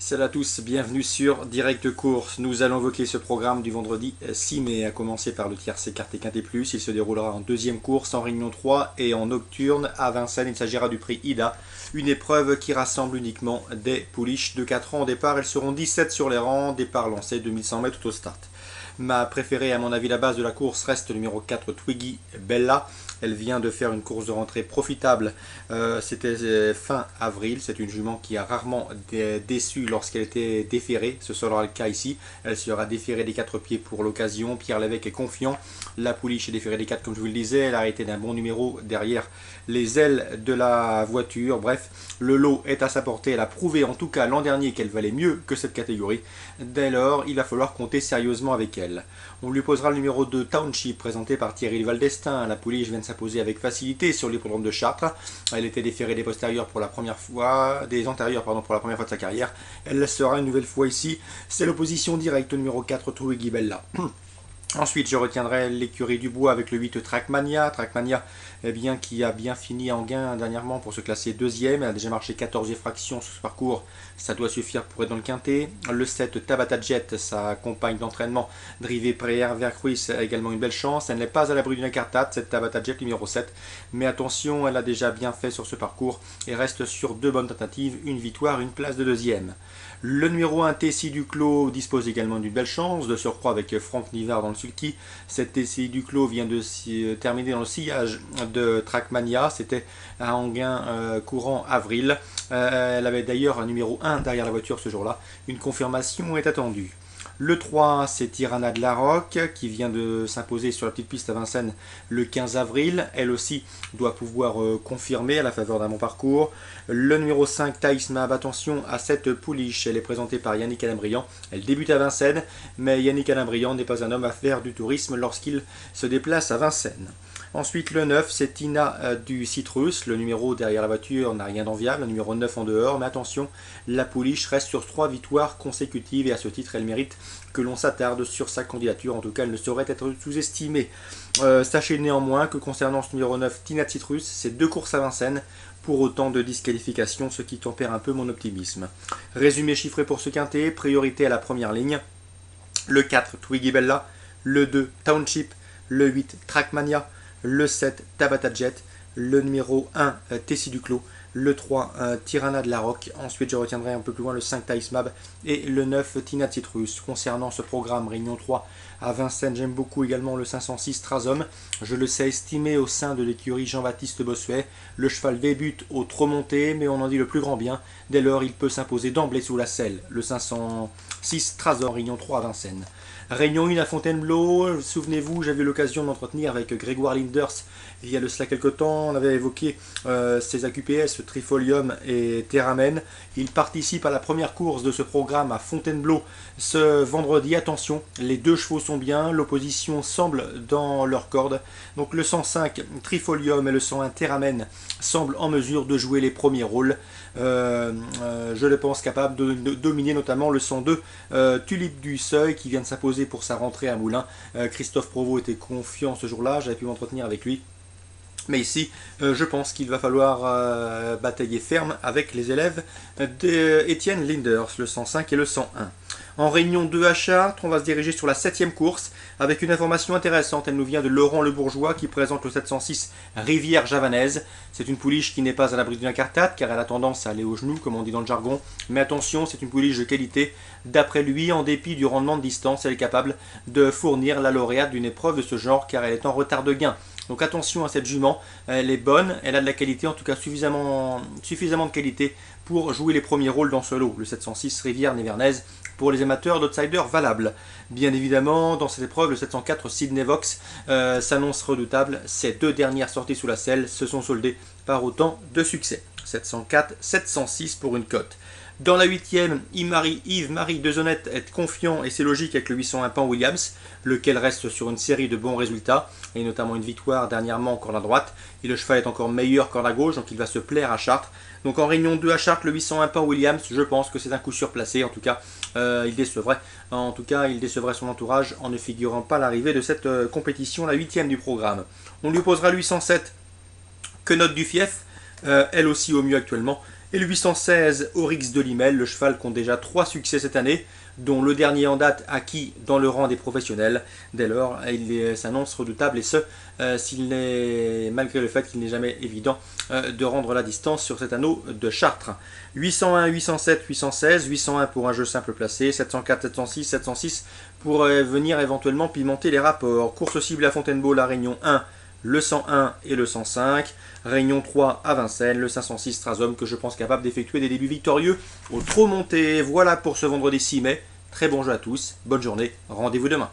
Salut à tous, bienvenue sur Direct Course. Nous allons évoquer ce programme du vendredi 6 mai, à commencer par le tiercé Écarté Quintet Plus. Il se déroulera en deuxième course, en Réunion 3 et en nocturne à Vincennes. Il s'agira du prix Ida, une épreuve qui rassemble uniquement des pouliches de 4 ans au départ. Elles seront 17 sur les rangs, départ lancé 2100 mètres au start. Ma préférée, à mon avis, la base de la course reste le numéro 4, Twiggy Bella. Elle vient de faire une course de rentrée profitable. C'était fin avril. C'est une jument qui a rarement déçu lorsqu'elle était déférée. Ce sera le cas ici. Elle sera déférée des 4 pieds pour l'occasion. Pierre Lévesque est confiant. La pouliche est déférée des 4, comme je vous le disais. Elle a arrêté d'un bon numéro derrière les ailes de la voiture. Bref, le lot est à sa portée. Elle a prouvé en tout cas l'an dernier qu'elle valait mieux que cette catégorie. Dès lors, il va falloir compter sérieusement avec elle. On lui posera le numéro 2, Township, présenté par Thierry Valdestin. La pouliche vient de s'imposer avec facilité sur l'hippodrome de Chartres. Elle était déférée des postérieurs pour la première fois, des antérieurs pour la première fois de sa carrière. Elle sera une nouvelle fois ici. C'est l'opposition directe au numéro 4, Twiggy Bella. Ensuite, je retiendrai l'écurie du bois avec le 8 Trackmania. Trackmania, qui a bien fini en gain dernièrement pour se classer deuxième. Elle a déjà marché 14 fractions sur ce parcours. Ça doit suffire pour être dans le quintet. Le 7 Tabata Jet, sa compagne d'entraînement, drivée Préère Vercruis, a également une belle chance. Elle n'est pas à l'abri d'une incartade, cette Tabata Jet numéro 7. Mais attention, elle a déjà bien fait sur ce parcours et reste sur 2 bonnes tentatives, une victoire, une place de deuxième. Le numéro 1, Tessie Duclos, dispose également d'une belle chance, de surcroît avec Franck Nivard dans le sulky. Cette Tessie Duclos vient de terminer dans le sillage de Trackmania, c'était un Anguin courant avril. Elle avait d'ailleurs un numéro 1 derrière la voiture ce jour-là. Une confirmation est attendue. Le 3, c'est Tirana de la Roque qui vient de s'imposer sur la petite piste à Vincennes le 15 avril. Elle aussi doit pouvoir confirmer à la faveur d'un bon parcours. Le numéro 5, Taïsmab, attention à cette pouliche. Elle est présentée par Yannick Alain-Briand. Elle débute à Vincennes, mais Yannick Alain-Briand n'est pas un homme à faire du tourisme lorsqu'il se déplace à Vincennes. Ensuite, le 9, c'est Tina du Citrus. Le numéro derrière la voiture n'a rien d'enviable. Le numéro 9 en dehors. Mais attention, la pouliche reste sur 3 victoires consécutives. Et à ce titre, elle mérite que l'on s'attarde sur sa candidature. En tout cas, elle ne saurait être sous-estimée. Sachez néanmoins que concernant ce numéro 9, Tina de Citrus, c'est 2 courses à Vincennes pour autant de disqualifications, ce qui tempère un peu mon optimisme. Résumé chiffré pour ce quintet. Priorité à la première ligne. Le 4, Twiggy Bella. Le 2, Township. Le 8, Trackmania. Le 7, Tabata Jet, le numéro 1, Tessie Duclos, le 3, Tirana de la Roque. Ensuite, je retiendrai un peu plus loin le 5, Taïsmab et le 9, Tina Citrus. Concernant ce programme Réunion 3 à Vincennes, j'aime beaucoup également le 506 Trazom. Je le sais estimé au sein de l'écurie Jean-Baptiste Bossuet. Le cheval débute au trop monté, mais on en dit le plus grand bien. Dès lors, il peut s'imposer d'emblée sous la selle. Le 506 Trazom, Réunion 3 à Vincennes. Réunion 1 à Fontainebleau, souvenez-vous, j'avais eu l'occasion d'entretenir avec Grégoire Linders il y a de cela quelques temps. On avait évoqué ses AQPS, Trifolium et Terramen. Il participe à la première course de ce programme à Fontainebleau ce vendredi. Attention, les 2 chevaux sont bien, l'opposition semble dans leur corde. Donc le 105 Trifolium et le 101 Terramen semblent en mesure de jouer les premiers rôles. Je le pense capable de dominer notamment le 102 Tulipe du Seuil qui vient de s'imposer pour sa rentrée à Moulins. Christophe Provost était confiant ce jour-là, j'avais pu m'entretenir avec lui. Mais ici, je pense qu'il va falloir batailler ferme avec les élèves d'Étienne Linders, le 105 et le 101. En Réunion 2 à Chartres, on va se diriger sur la 7e course avec une information intéressante. Elle nous vient de Laurent Le Bourgeois qui présente le 706 Rivière Javanaise. C'est une pouliche qui n'est pas à l'abri d'une incartade car elle a tendance à aller au genou, comme on dit dans le jargon. Mais attention, c'est une pouliche de qualité. D'après lui, en dépit du rendement de distance, elle est capable de fournir la lauréate d'une épreuve de ce genre car elle est en retard de gain. Donc attention à cette jument, elle est bonne, elle a de la qualité, en tout cas suffisamment de qualité pour jouer les premiers rôles dans ce lot, le 706 Rivière Névernaise, pour les amateurs d'outsiders valables. Bien évidemment, dans cette épreuve, le 704 Sydney Vox s'annonce redoutable. Ses 2 dernières sorties sous la selle se sont soldées par autant de succès. 704, 706 pour une cote. Dans la 8e, Yves-Marie Dezonnette est confiant et c'est logique avec le 801 Pan Williams, lequel reste sur une série de bons résultats, et notamment une victoire dernièrement en corne à droite. Et le cheval est encore meilleur corne à gauche, donc il va se plaire à Chartres. Donc en Réunion 2 à Chartres, le 801 Pan Williams, je pense que c'est un coup surplacé. En tout cas, il décevrait. Il décevrait son entourage en ne figurant pas l'arrivée de cette compétition, la 8e du programme. On lui posera le 807 Que note du fief, elle aussi au mieux actuellement. Et le 816 Oryx de Limel, le cheval compte déjà 3 succès cette année, dont le dernier en date acquis dans le rang des professionnels. Dès lors, il s'annonce redoutable, et ce, malgré le fait qu'il n'est jamais évident de rendre la distance sur cet anneau de Chartres. 801, 807, 816, 801 pour un jeu simple placé, 704, 706, 706 pour venir éventuellement pimenter les rapports. Course cible à Fontainebleau, la Réunion 1, le 101 et le 105. Réunion 3 à Vincennes, le 506 Strashomme que je pense capable d'effectuer des débuts victorieux au trot monté. Voilà pour ce vendredi 6 mai. Très bon jeu à tous, bonne journée, rendez-vous demain.